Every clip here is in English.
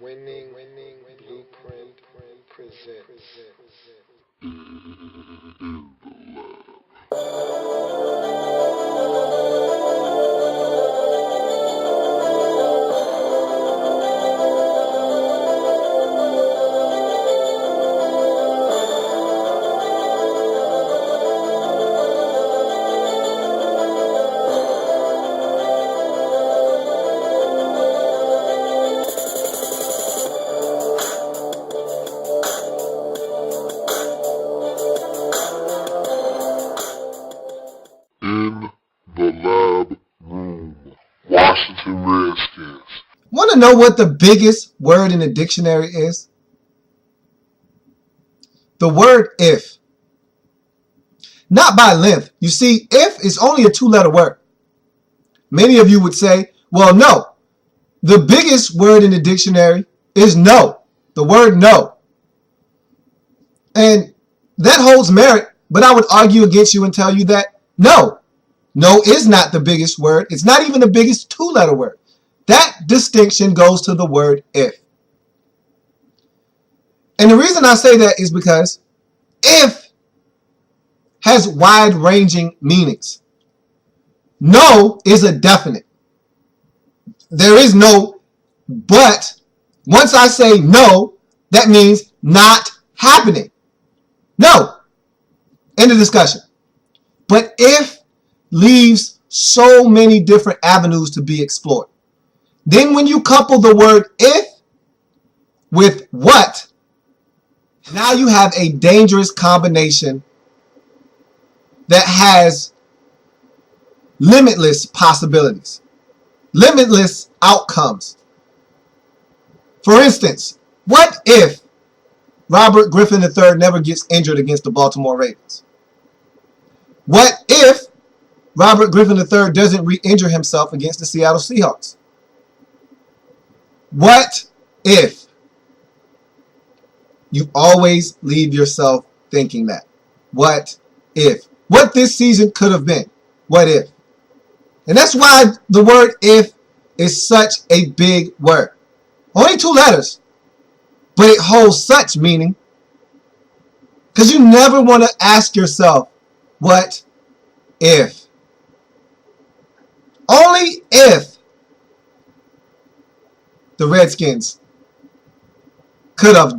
Winning Blueprint presents. In the Lab Room, Washington Redskins. Want to know what the biggest word in the dictionary is? The word if. Not by length. You see, if is only a two-letter word. Many of you would say, well, no. The biggest word in the dictionary is no. The word no. And that holds merit, but I would argue against you and tell you that no. No is not the biggest word. It's not even the biggest two-letter word. That distinction goes to the word if. And the reason I say that is because if has wide-ranging meanings. No is a definite. There is no but. Once I say no, that means not happening. No. End of discussion. But if leaves so many different avenues to be explored. Then when you couple the word if with what, now you have a dangerous combination that has limitless possibilities, limitless outcomes. For instance, what if Robert Griffin III never gets injured against the Baltimore Ravens? What if Robert Griffin III doesn't re-injure himself against the Seattle Seahawks? What if? You always leave yourself thinking that. What if? What this season could have been. What if? And that's why the word if is such a big word. Only two letters, but it holds such meaning. Because you never want to ask yourself, what if? Only if the Redskins could have ...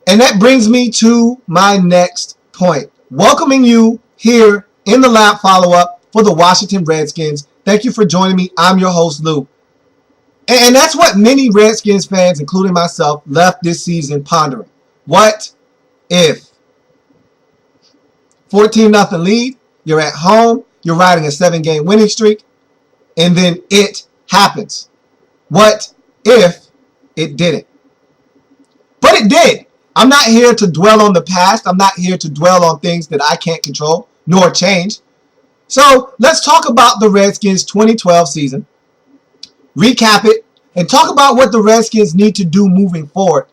And that brings me to my next point. Welcoming you here in the lab follow-up for the Washington Redskins. Thank you for joining me. I'm your host, Lou. And that's what many Redskins fans, including myself, left this season pondering. What if? 14-0 lead, you're at home, you're riding a 7-game winning streak, and then it happens. What if it didn't? But it did. I'm not here to dwell on the past. I'm not here to dwell on things that I can't control nor change. So let's talk about the Redskins 2012 season, recap it, and talk about what the Redskins need to do moving forward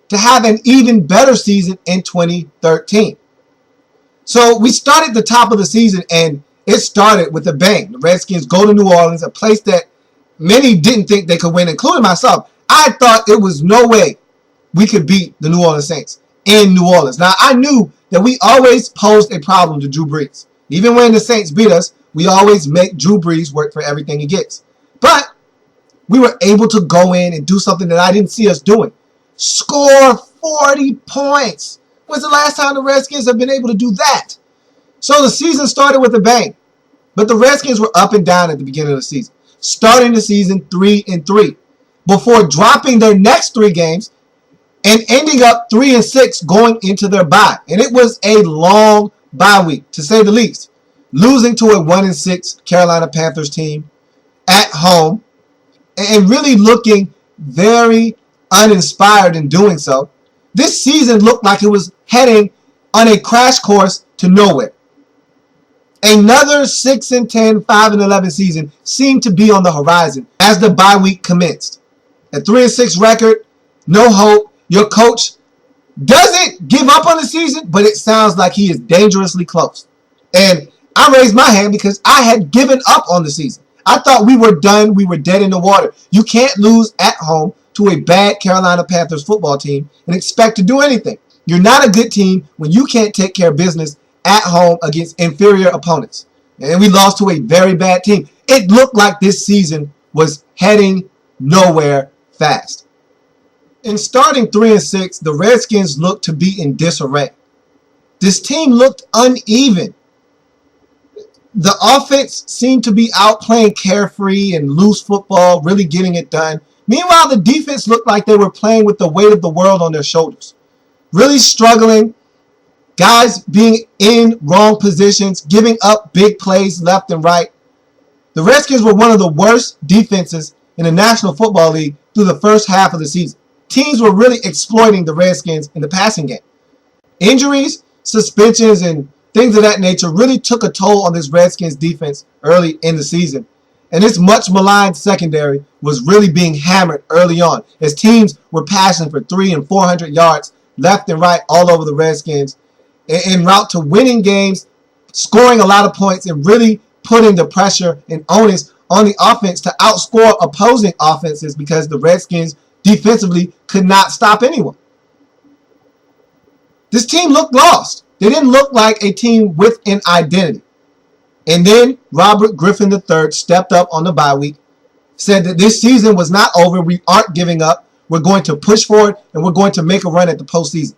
to have an even better season in 2013. So we started the top of the season, and it started with a bang. The Redskins go to New Orleans, a place that many didn't think they could win, including myself. I thought it was no way we could beat the New Orleans Saints in New Orleans. Now, I knew that we always posed a problem to Drew Brees. Even when the Saints beat us, we always make Drew Brees work for everything he gets. But we were able to go in and do something that I didn't see us doing. Score 40 points. When's the last time the Redskins have been able to do that? So the season started with a bang. But the Redskins were up and down at the beginning of the season. Starting the season 3-3. Before dropping their next 3 games and ending up 3-6 going into their bye. And it was a long bye week, to say the least. Losing to a 1-6 Carolina Panthers team at home and really looking very uninspired in doing so. This season looked like it was heading on a crash course to nowhere. Another 6-10, 5-11 season seemed to be on the horizon as the bye week commenced. A 3-6 record, no hope. Your coach doesn't give up on the season, but it sounds like he is dangerously close. And I raised my hand because I had given up on the season. I thought we were done. We were dead in the water. You can't lose at home to a bad Carolina Panthers football team and expect to do anything. You're not a good team when you can't take care of business at home against inferior opponents. And we lost to a very bad team. It looked like this season was heading nowhere fast. In starting 3-6, the Redskins looked to be in disarray. This team looked uneven. The offense seemed to be out playing carefree and loose football, really getting it done. Meanwhile, the defense looked like they were playing with the weight of the world on their shoulders. Really struggling, guys being in wrong positions, giving up big plays left and right. The Redskins were one of the worst defenses in the National Football League through the first half of the season. Teams were really exploiting the Redskins in the passing game. Injuries, suspensions, and things of that nature really took a toll on this Redskins defense early in the season. And this much maligned secondary was really being hammered early on as teams were passing for 300 and 400 yards left and right all over the Redskins en route to winning games, scoring a lot of points, and really putting the pressure and onus on the offense to outscore opposing offenses because the Redskins defensively could not stop anyone. This team looked lost. They didn't look like a team with an identity. And then Robert Griffin III stepped up on the bye week, said that this season was not over. We aren't giving up. We're going to push forward, and we're going to make a run at the postseason.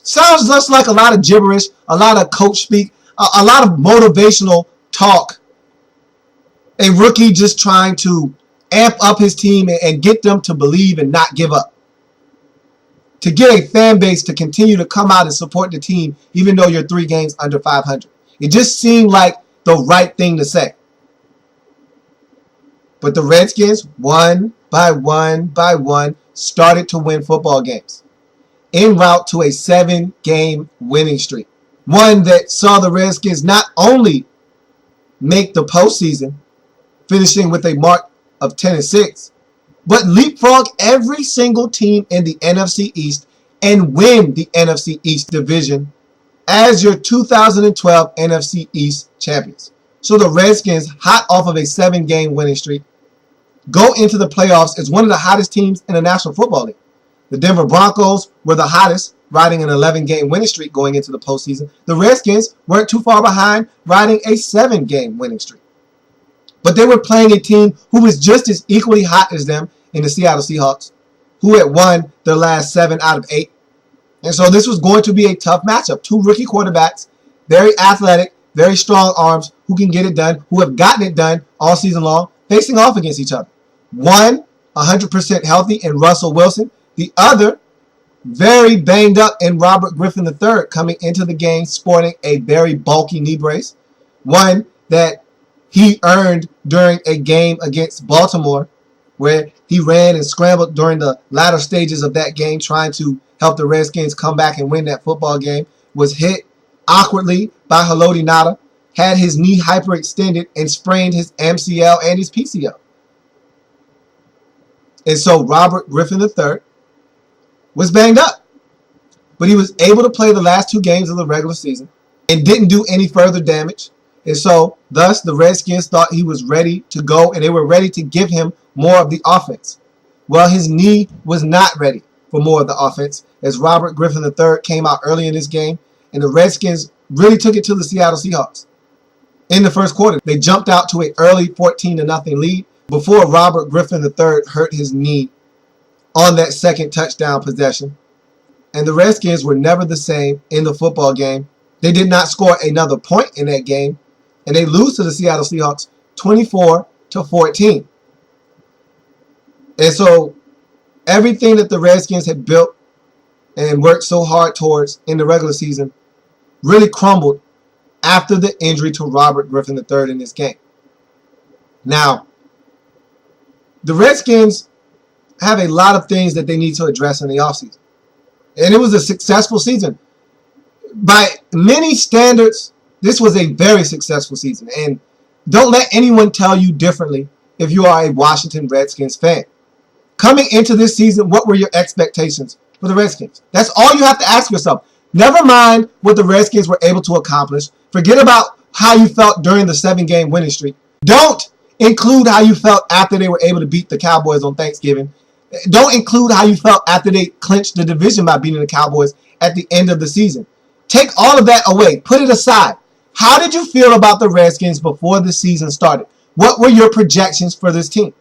Sounds just like a lot of gibberish, a lot of coach speak, a lot of motivational talk. A rookie just trying to amp up his team and get them to believe and not give up. To get a fan base to continue to come out and support the team even though you're 3 games under 500. It just seemed like the right thing to say. But the Redskins, one by one, started to win football games en route to a 7-game winning streak. One that saw the Redskins not only make the postseason, finishing with a mark of 10-6, but leapfrog every single team in the NFC East and win the NFC East division as your 2012 NFC East champions. So the Redskins, hot off of a 7-game winning streak, go into the playoffs as one of the hottest teams in the National Football League. The Denver Broncos were the hottest, riding an 11-game winning streak going into the postseason. The Redskins weren't too far behind, riding a 7-game winning streak. But they were playing a team who was just as equally hot as them in the Seattle Seahawks, who had won their last 7 out of 8. And so this was going to be a tough matchup. 2 rookie quarterbacks, very athletic, very strong arms, who can get it done, who have gotten it done all season long, facing off against each other. One, 100% healthy in Russell Wilson. The other, very banged up in Robert Griffin III, coming into the game sporting a very bulky knee brace. One that he earned during a game against Baltimore, where he ran and scrambled during the latter stages of that game, trying to help the Redskins come back and win that football game, was hit awkwardly by Haloti Ngata, had his knee hyperextended, and sprained his MCL and his PCL. And so Robert Griffin III was banged up. But he was able to play the last 2 games of the regular season and didn't do any further damage. And so, thus, the Redskins thought he was ready to go, and they were ready to give him more of the offense. Well, his knee was not ready for more of the offense, as Robert Griffin III came out early in this game, and the Redskins really took it to the Seattle Seahawks. In the first quarter, they jumped out to an early 14-0 lead before Robert Griffin III hurt his knee on that second touchdown possession. And the Redskins were never the same in the football game. They did not score another point in that game, and they lose to the Seattle Seahawks 24-14. And so everything that the Redskins had built and worked so hard towards in the regular season really crumbled after the injury to Robert Griffin III in this game. Now, the Redskins have a lot of things that they need to address in the offseason. And it was a successful season. By many standards, this was a very successful season. And don't let anyone tell you differently if you are a Washington Redskins fan. Coming into this season, what were your expectations for the Redskins? That's all you have to ask yourself. Never mind what the Redskins were able to accomplish. Forget about how you felt during the 7-game winning streak. Don't include how you felt after they were able to beat the Cowboys on Thanksgiving. Don't include how you felt after they clinched the division by beating the Cowboys at the end of the season. Take all of that away. Put it aside. How did you feel about the Redskins before the season started? What were your projections for this team?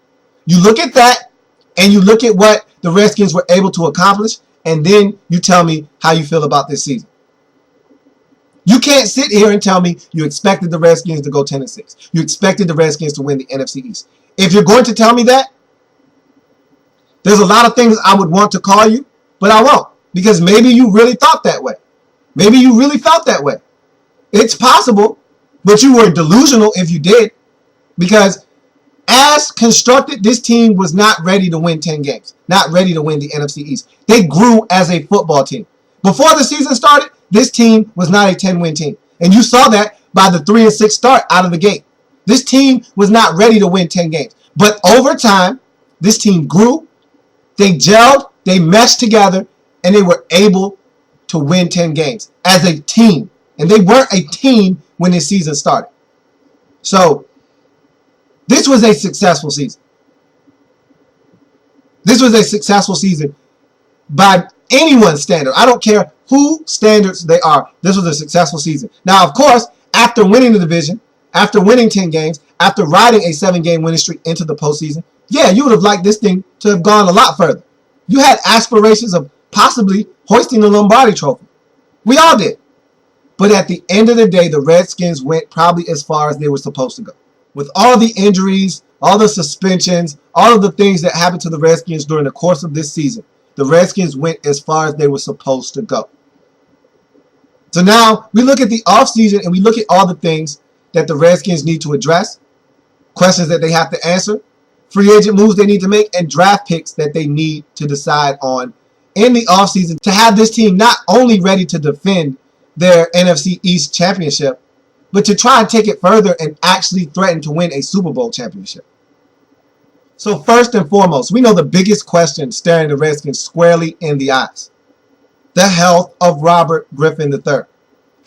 You look at that, and you look at what the Redskins were able to accomplish, and then you tell me how you feel about this season. You can't sit here and tell me you expected the Redskins to go 10-6. You expected the Redskins to win the NFC East. If you're going to tell me that, there's a lot of things I would want to call you, but I won't, because maybe you really thought that way. Maybe you really felt that way. It's possible, but you were delusional if you did, because as constructed, this team was not ready to win 10 games, not ready to win the NFC East. They grew as a football team. Before the season started, this team was not a 10-win team, and you saw that by the 3-6 start out of the gate. This team was not ready to win 10 games, but over time, this team grew, they gelled, they meshed together, and they were able to win 10 games as a team. And they weren't a team when this season started. So, this was a successful season. This was a successful season by anyone's standard. I don't care who standards they are. This was a successful season. Now, of course, after winning the division, after winning 10 games, after riding a 7-game winning streak into the postseason, yeah, you would have liked this thing to have gone a lot further. You had aspirations of possibly hoisting the Lombardi Trophy. We all did. But at the end of the day, the Redskins went probably as far as they were supposed to go. With all the injuries, all the suspensions, all of the things that happened to the Redskins during the course of this season, the Redskins went as far as they were supposed to go. So now we look at the offseason and we look at all the things that the Redskins need to address, questions that they have to answer, free agent moves they need to make, and draft picks that they need to decide on in the offseason to have this team not only ready to defend their NFC East championship, but to try and take it further and actually threaten to win a Super Bowl championship. So first and foremost, we know the biggest question staring the Redskins squarely in the eyes: the health of Robert Griffin III.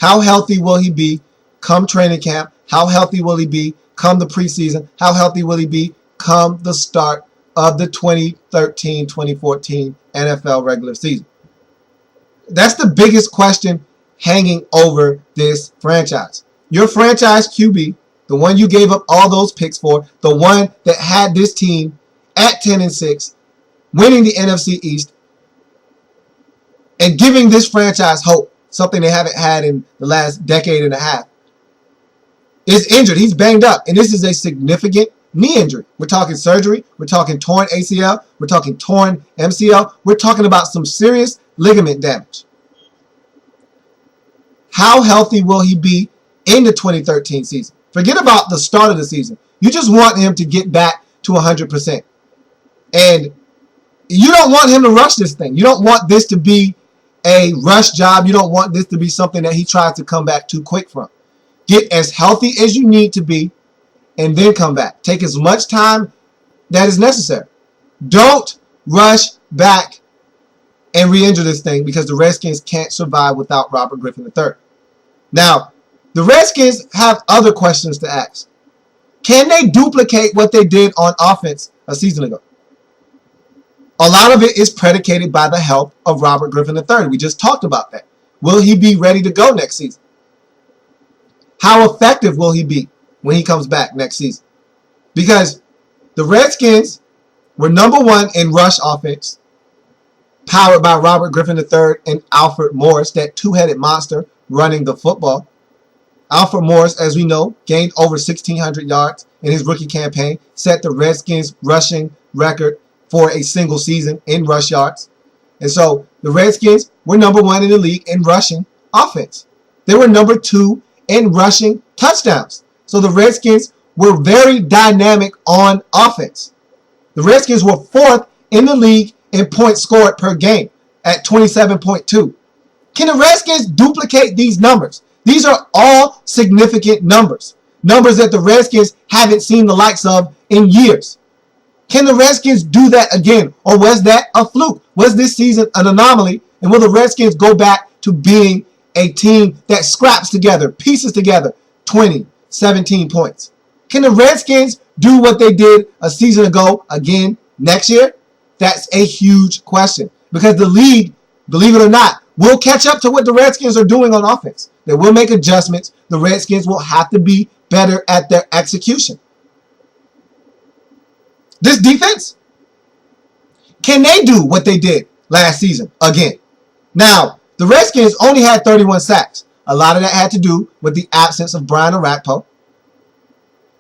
How healthy will he be come training camp? How healthy will he be come the preseason? How healthy will he be come the start of the 2013-2014 NFL regular season? That's the biggest question hanging over this franchise. Your franchise QB, the one you gave up all those picks for, the one that had this team at 10-6, winning the NFC East, and giving this franchise hope, something they haven't had in the last decade and a half, is injured. He's banged up, and this is a significant knee injury. We're talking surgery. We're talking torn ACL. We're talking torn MCL. We're talking about some serious ligament damage. How healthy will he be in the 2013 season? Forget about the start of the season. You just want him to get back to 100%. And you don't want him to rush this thing. You don't want this to be a rush job. You don't want this to be something that he tries to come back too quick from. Get as healthy as you need to be and then come back. Take as much time that is necessary. Don't rush back and re-injure this thing, because the Redskins can't survive without Robert Griffin III. Now, the Redskins have other questions to ask. Can they duplicate what they did on offense a season ago? A lot of it is predicated by the health of Robert Griffin III. We just talked about that. Will he be ready to go next season? How effective will he be when he comes back next season? Because the Redskins were number one in rush offense, powered by Robert Griffin III and Alfred Morris, that two-headed monster running the football. Alfred Morris, as we know, gained over 1,600 yards in his rookie campaign, set the Redskins rushing record for a single season in rush yards. And so the Redskins were number one in the league in rushing offense. They were number two in rushing touchdowns. So the Redskins were very dynamic on offense. The Redskins were fourth in the league in points scored per game at 27.2. Can the Redskins duplicate these numbers? These are all significant numbers. Numbers that the Redskins haven't seen the likes of in years. Can the Redskins do that again? Or was that a fluke? Was this season an anomaly? And will the Redskins go back to being a team that scraps together, pieces together, 20, 17 points? Can the Redskins do what they did a season ago again next year? That's a huge question because the league, believe it or not, will catch up to what the Redskins are doing on offense. They will make adjustments. The Redskins will have to be better at their execution. This defense, can they do what they did last season again? Now, the Redskins only had 31 sacks. A lot of that had to do with the absence of Brian Orakpo.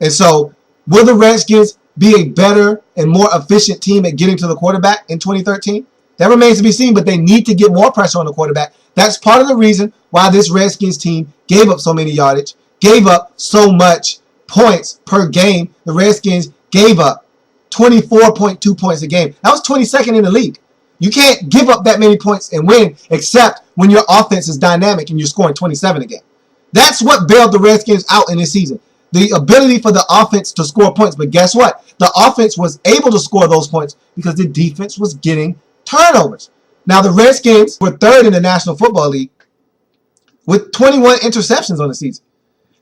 And so, will the Redskins be a better and more efficient team at getting to the quarterback in 2013? That remains to be seen, but they need to get more pressure on the quarterback. That's part of the reason why this Redskins team gave up so many yardage, gave up so much points per game. The Redskins gave up 24.2 points a game. That was 22nd in the league. You can't give up that many points and win except when your offense is dynamic and you're scoring 27 a game. That's what bailed the Redskins out in this season. The ability for the offense to score points. But guess what? The offense was able to score those points because the defense was getting turnovers. Now, the Redskins were third in the National Football League with 21 interceptions on the season.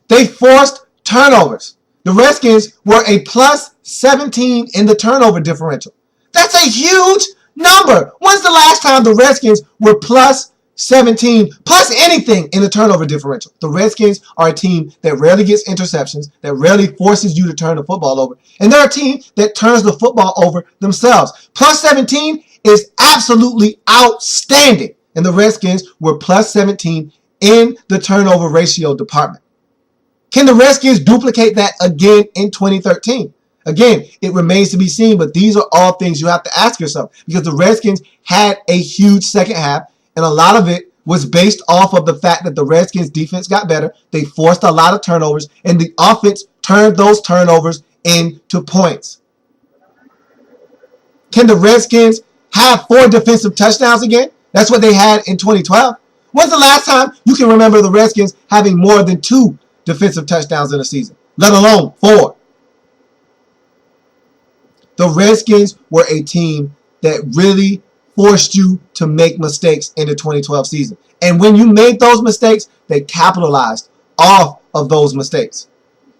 They forced turnovers. The Redskins were a plus 17 in the turnover differential. That's a huge number. When's the last time the Redskins were plus 17, plus anything in the turnover differential? The Redskins are a team that rarely gets interceptions, that rarely forces you to turn the football over, and they're a team that turns the football over themselves. Plus 17 is absolutely outstanding, and the Redskins were plus 17 in the turnover ratio department. Can the Redskins duplicate that again in 2013? Again, it remains to be seen, but these are all things you have to ask yourself because the Redskins had a huge second half, and a lot of it was based off of the fact that the Redskins defense got better. They forced a lot of turnovers, and the offense turned those turnovers into points. Can the Redskins have 4 defensive touchdowns again? That's what they had in 2012. When's the last time you can remember the Redskins having more than 2 defensive touchdowns in a season, let alone 4? The Redskins were a team that really forced you to make mistakes in the 2012 season. And when you made those mistakes, they capitalized off of those mistakes.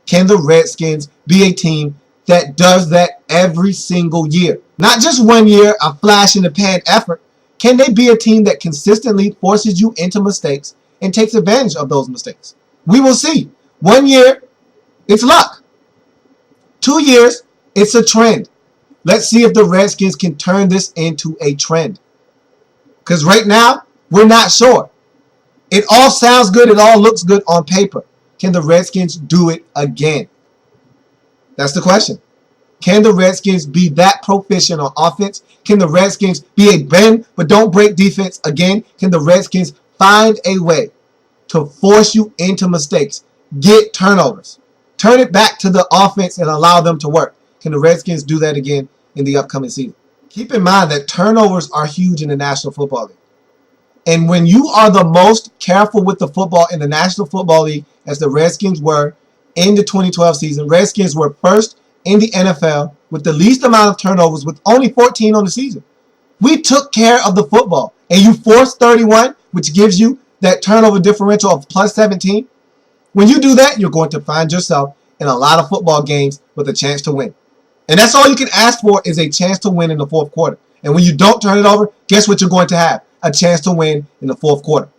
Can the Redskins be a team that does that every single year? Not just one year, a flash in the pan effort. Can they be a team that consistently forces you into mistakes and takes advantage of those mistakes? We will see. 1 year, it's luck. 2 years, it's a trend. Let's see if the Redskins can turn this into a trend. Because right now, we're not sure. It all sounds good. It all looks good on paper. Can the Redskins do it again? That's the question. Can the Redskins be that proficient on offense? Can the Redskins be a bend but don't break defense again? Can the Redskins find a way to force you into mistakes, get turnovers, turn it back to the offense and allow them to work? Can the Redskins do that again in the upcoming season? Keep in mind that turnovers are huge in the National Football League. And when you are the most careful with the football in the National Football League, as the Redskins were in the 2012 season, Redskins were first in the NFL with the least amount of turnovers with only 14 on the season. We took care of the football. And you forced 31, which gives you that turnover differential of plus 17. When you do that, you're going to find yourself in a lot of football games with a chance to win. And that's all you can ask for is a chance to win in the fourth quarter. And when you don't turn it over, guess what you're going to have? A chance to win in the fourth quarter.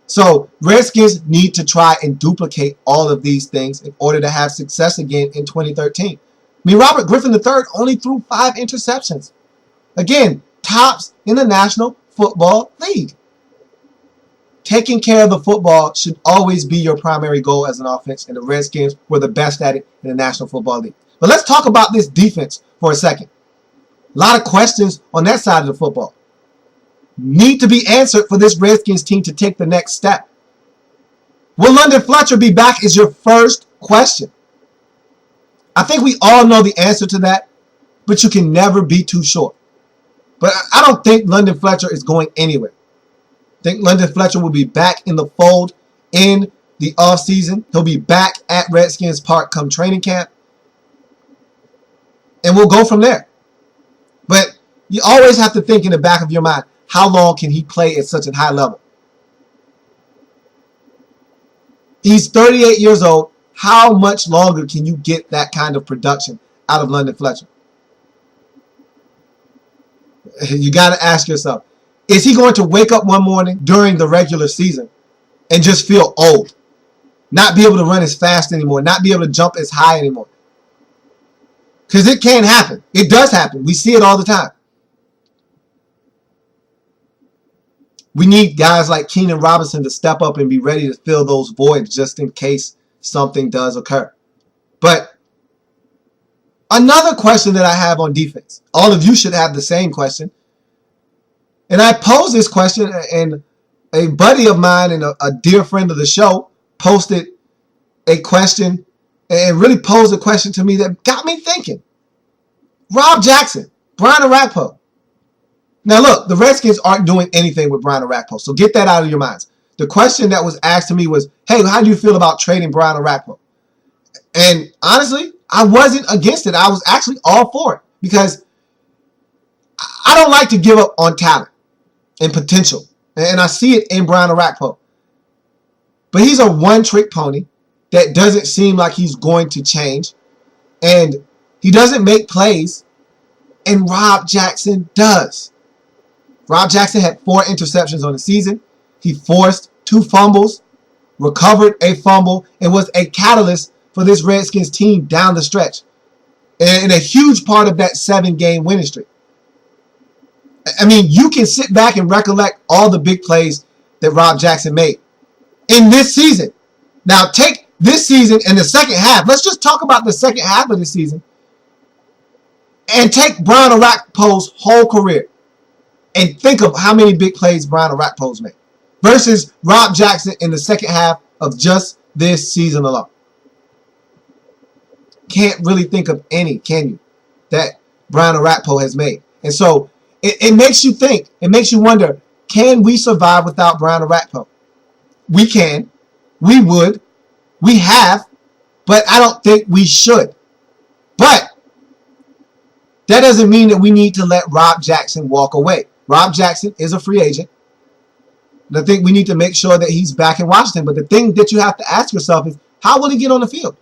So Redskins need to try and duplicate all of these things in order to have success again in 2013. I mean, Robert Griffin III only threw 5 interceptions. Again, tops in the National Football League. Taking care of the football should always be your primary goal as an offense, and the Redskins were the best at it in the National Football League. But let's talk about this defense for a second. A lot of questions on that side of the football need to be answered for this Redskins team to take the next step. Will London Fletcher be back is your first question. I think we all know the answer to that, but you can never be too sure. But I don't think London Fletcher is going anywhere. I think London Fletcher will be back in the fold in the offseason. He'll be back at Redskins Park come training camp. And we'll go from there. But you always have to think in the back of your mind, how long can he play at such a high level? He's 38 years old. how much longer can you get that kind of production out of London Fletcher? You got to ask yourself, is he going to wake up one morning during the regular season and just feel old? Not be able to run as fast anymore, not be able to jump as high anymore? Because it can happen. It does happen. We see it all the time. We need guys like Keenan Robinson to step up and be ready to fill those voids just in case something does occur. But another question that I have on defense, all of you should have the same question. And I posed this question, and a buddy of mine and a dear friend of the show posted a question and really posed a question to me that got me thinking. Rob Jackson, Brian Orakpo. Now look, the Redskins aren't doing anything with Brian Orakpo, so get that out of your minds. The question that was asked to me was, hey, how do you feel about trading Brian Orakpo? And honestly, I wasn't against it. I was actually all for it because I don't like to give up on talent and potential. And I see it in Brian Orakpo. But he's a one-trick pony that doesn't seem like he's going to change. And he doesn't make plays. And Rob Jackson does. Rob Jackson had 4 interceptions on the season. He forced 2 fumbles, recovered a fumble, and was a catalyst for this Redskins team down the stretch. And a huge part of that 7-game winning streak. I mean, you can sit back and recollect all the big plays that Rob Jackson made in this season. Now, take this season and the second half. Let's just talk about the second half of the season. And take Brian Orakpo's whole career. And think of how many big plays Brian Orakpo's made. Versus Rob Jackson in the second half of just this season alone. Can't really think of any, can you, that Brian Orakpo has made. And so it makes you think. It makes you wonder, can we survive without Brian Orakpo? We can. We would. We have. But I don't think we should. But that doesn't mean that we need to let Rob Jackson walk away. Rob Jackson is a free agent. And I think we need to make sure that he's back in Washington. But the thing that you have to ask yourself is, how will he get on the field?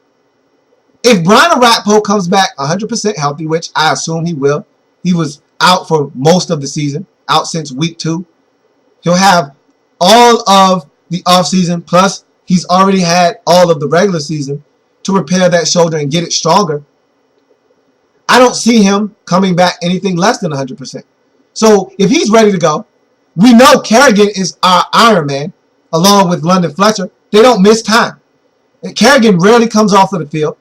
If Brian Orakpo comes back 100% healthy, which I assume he will, he was out for most of the season, out since week 2. He'll have all of the offseason, plus he's already had all of the regular season to repair that shoulder and get it stronger. I don't see him coming back anything less than 100%. So if he's ready to go, we know Kerrigan is our Iron Man, along with London Fletcher. They don't miss time. And Kerrigan rarely comes off of the field.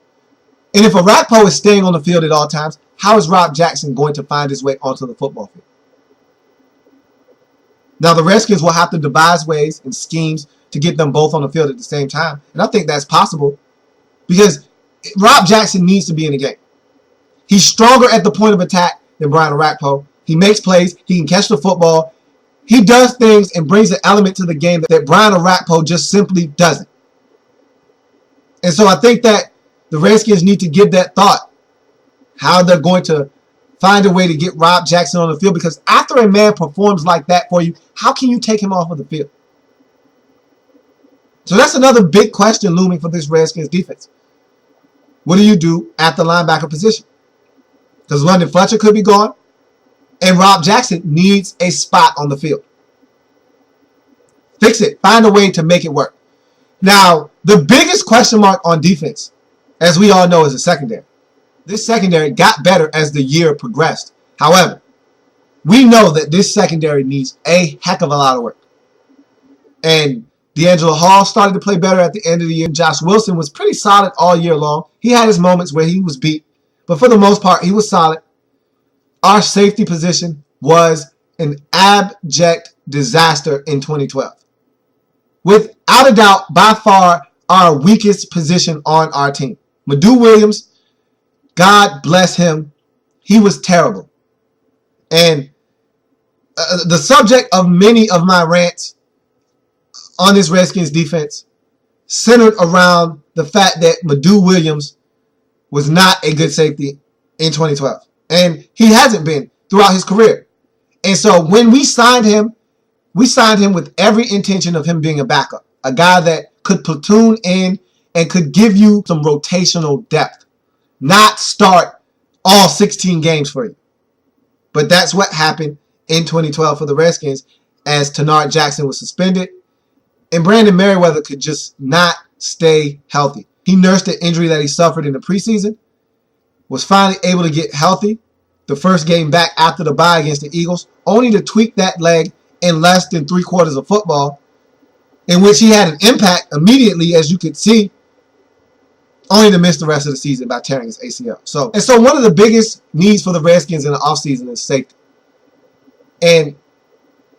And if Orakpo is staying on the field at all times, how is Rob Jackson going to find his way onto the football field? Now, the Redskins will have to devise ways and schemes to get them both on the field at the same time. And I think that's possible because Rob Jackson needs to be in the game. He's stronger at the point of attack than Brian Orakpo. He makes plays. He can catch the football. He does things and brings an element to the game that Brian Orakpo just simply doesn't. And so I think that the Redskins need to give that thought, how they're going to find a way to get Rob Jackson on the field, because after a man performs like that for you, how can you take him off of the field? So that's another big question looming for this Redskins defense. What do you do at the linebacker position? Because London Fletcher could be gone, and Rob Jackson needs a spot on the field. Fix it. Find a way to make it work. Now, the biggest question mark on defense, as we all know, is the secondary. This secondary got better as the year progressed. However, we know that this secondary needs a heck of a lot of work. And D'Angelo Hall started to play better at the end of the year. Josh Wilson was pretty solid all year long. He had his moments where he was beat, but for the most part, he was solid. Our safety position was an abject disaster in 2012. Without a doubt, by far, our weakest position on our team. Madu Williams, God bless him, he was terrible. And the subject of many of my rants on this Redskins defense centered around the fact that Madu Williams was not a good safety in 2012. And he hasn't been throughout his career. And so when we signed him with every intention of him being a backup, a guy that could platoon in and could give you some rotational depth, not start all 16 games for you. But that's what happened in 2012 for the Redskins as Tenard Jackson was suspended and Brandon Merriweather could just not stay healthy. He nursed an injury that he suffered in the preseason, was finally able to get healthy the first game back after the bye against the Eagles, only to tweak that leg in less than 3 quarters of football, in which he had an impact immediately, as you could see, only to miss the rest of the season by tearing his ACL. So one of the biggest needs for the Redskins in the offseason is safety. And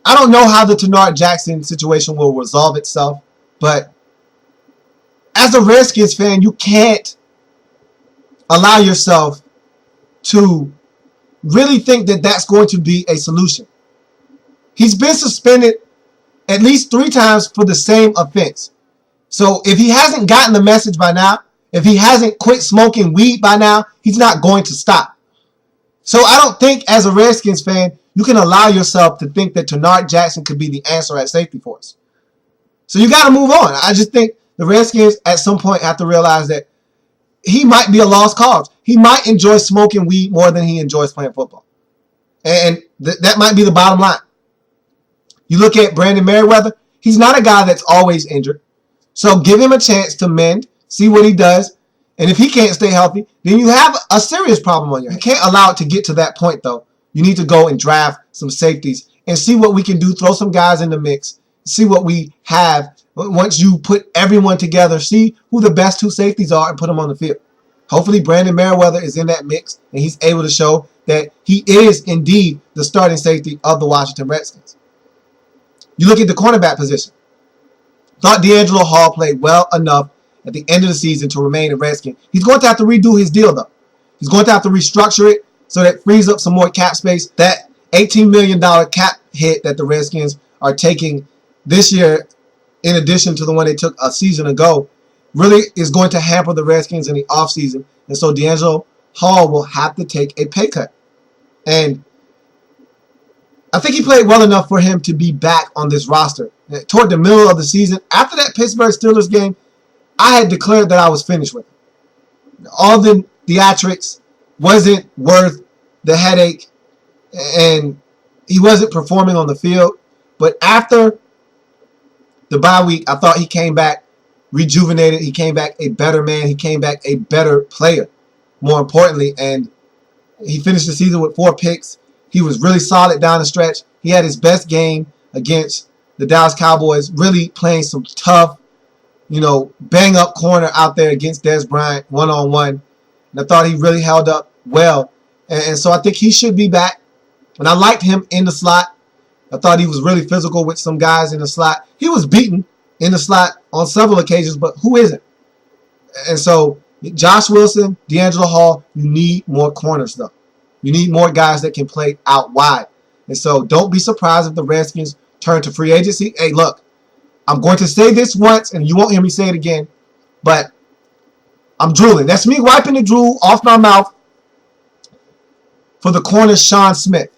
I don't know how the Tenard Jackson situation will resolve itself, but as a Redskins fan, you can't allow yourself to really think that that's going to be a solution. He's been suspended at least 3 times for the same offense. So if he hasn't gotten the message by now, if he hasn't quit smoking weed by now, he's not going to stop. So I don't think as a Redskins fan, you can allow yourself to think that Tenard Jackson could be the answer at safety for us. So you got to move on. I just think the Redskins at some point have to realize that he might be a lost cause. He might enjoy smoking weed more than he enjoys playing football. And that might be the bottom line. You look at Brandon Merriweather, he's not a guy that's always injured. So give him a chance to mend, see what he does. And if he can't stay healthy, then you have a serious problem on your hands. You can't allow it to get to that point, though. You need to go and draft some safeties and see what we can do. Throw some guys in the mix. See what we have. Once you put everyone together, see who the best 2 safeties are and put them on the field. Hopefully Brandon Merriweather is in that mix and he's able to show that he is indeed the starting safety of the Washington Redskins. You look at the cornerback position. Thought D'Angelo Hall played well enough at the end of the season to remain a Redskin. He's going to have to redo his deal, though. He's going to have to restructure it so that frees up some more cap space. That $18 million cap hit that the Redskins are taking this year, in addition to the one they took a season ago, really is going to hamper the Redskins in the offseason. And so D'Angelo Hall will have to take a pay cut. And I think he played well enough for him to be back on this roster. Toward the middle of the season, after that Pittsburgh Steelers game, I had declared that I was finished with him. All the theatrics wasn't worth the headache, and he wasn't performing on the field. But after the bye week, I thought he came back rejuvenated. He came back a better man. He came back a better player, more importantly. And he finished the season with 4 picks. He was really solid down the stretch. He had his best game against the Dallas Cowboys, really playing some tough, bang-up corner out there against Dez Bryant one-on-one. And I thought he really held up well. And so I think he should be back. And I liked him in the slot. I thought he was really physical with some guys in the slot. He was beaten in the slot on several occasions, but who isn't? And so Josh Wilson, D'Angelo Hall, you need more corners, though. You need more guys that can play out wide. And so don't be surprised if the Redskins turn to free agency. Hey, look, I'm going to say this once, and you won't hear me say it again, but I'm drooling. That's me wiping the drool off my mouth for the corner Sean Smith,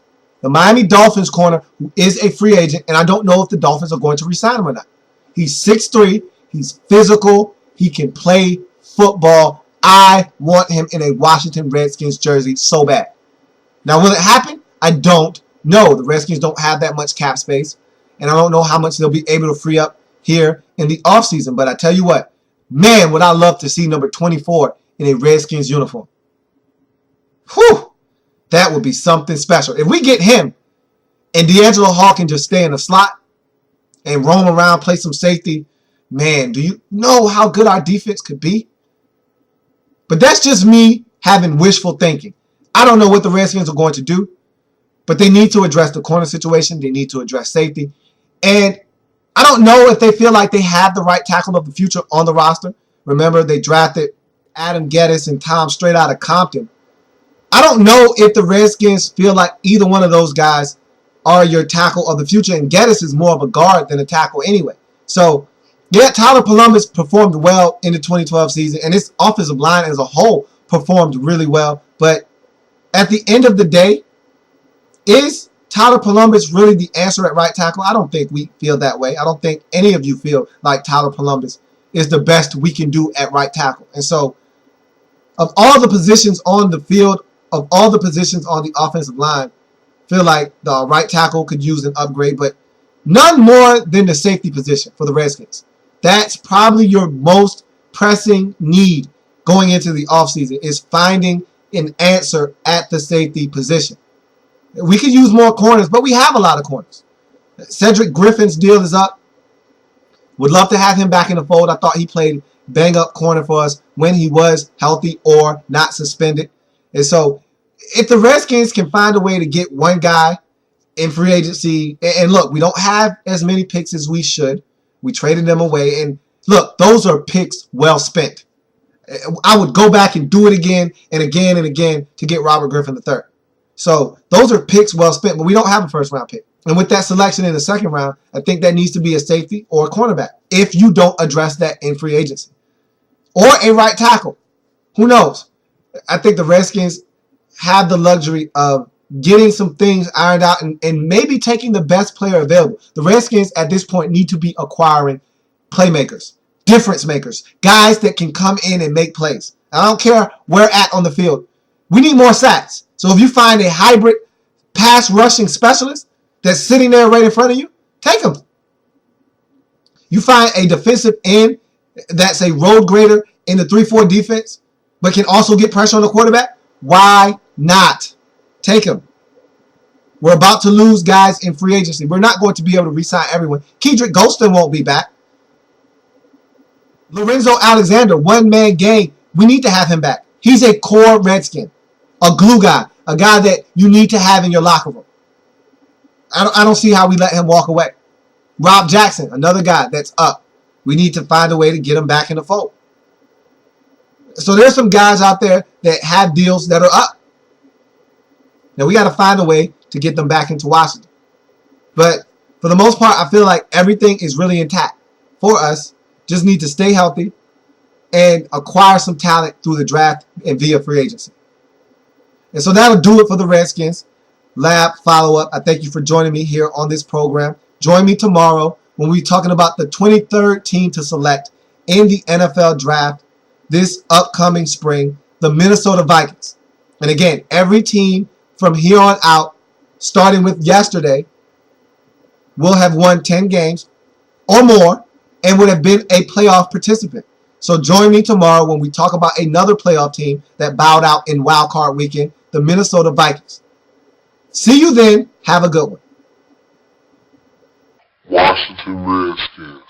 the Miami Dolphins corner, who is a free agent, and I don't know if the Dolphins are going to re-sign him or not. He's 6'3", he's physical, he can play football. I want him in a Washington Redskins jersey so bad. Now, will it happen? I don't know. The Redskins don't have that much cap space, and I don't know how much they'll be able to free up here in the offseason. But I tell you what, man, would I love to see number 24 in a Redskins uniform. Whew! That would be something special. If we get him and D'Angelo Hall can just stay in the slot and roam around, play some safety, man, do you know how good our defense could be? But that's just me having wishful thinking. I don't know what the Redskins are going to do, but they need to address the corner situation. They need to address safety. And I don't know if they feel like they have the right tackle of the future on the roster. Remember, they drafted Adam Geddes and Tom straight out of Compton. I don't know if the Redskins feel like either one of those guys are your tackle of the future. And Geddes is more of a guard than a tackle anyway. So, yeah, Tyler Columbus performed well in the 2012 season. And his offensive line as a whole performed really well. But at the end of the day, is Tyler Columbus really the answer at right tackle? I don't think we feel that way. I don't think any of you feel like Tyler Columbus is the best we can do at right tackle. And so, of all the positions on the field, of all the positions on the offensive line, I feel like the right tackle could use an upgrade, but none more than the safety position for the Redskins. That's probably your most pressing need going into the offseason, is finding an answer at the safety position. We could use more corners, but we have a lot of corners. Cedric Griffin's deal is up. Would love to have him back in the fold. I thought he played bang-up corner for us when he was healthy or not suspended. And so if the Redskins can find a way to get one guy in free agency, and look, we don't have as many picks as we should. We traded them away. And look, those are picks well spent. I would go back and do it again and again and again to get Robert Griffin III. So those are picks well spent, but we don't have a first-round pick. And with that selection in the second round, I think that needs to be a safety or a cornerback if you don't address that in free agency. Or a right tackle. Who knows? I think the Redskins have the luxury of getting some things ironed out and maybe taking the best player available. The Redskins at this point need to be acquiring playmakers, difference makers, guys that can come in and make plays. I don't care where at on the field. We need more sacks. So if you find a hybrid pass rushing specialist that's sitting there right in front of you, take him. You find a defensive end that's a road grader in the 3-4 defense, but can also get pressure on the quarterback, why not? Take him. We're about to lose guys in free agency. We're not going to be able to re-sign everyone. Kedrick Golston won't be back. Lorenzo Alexander, one-man gang. We need to have him back. He's a core Redskin, a glue guy, a guy that you need to have in your locker room. I don't see how we let him walk away. Rob Jackson, another guy that's up. We need to find a way to get him back in the fold. So there's some guys out there that have deals that are up. Now we got to find a way to get them back into Washington. But for the most part, I feel like everything is really intact for us. Just need to stay healthy and acquire some talent through the draft and via free agency. And so that'll do it for the Redskins Lab follow-up. I thank you for joining me here on this program. Join me tomorrow when we're talking about the 23rd team to select in the NFL draft this upcoming spring, the Minnesota Vikings. And again, every team from here on out, starting with yesterday, will have won 10 games or more and would have been a playoff participant. So join me tomorrow when we talk about another playoff team that bowed out in Wild Card Weekend, the Minnesota Vikings. See you then. Have a good one. Washington Redskins.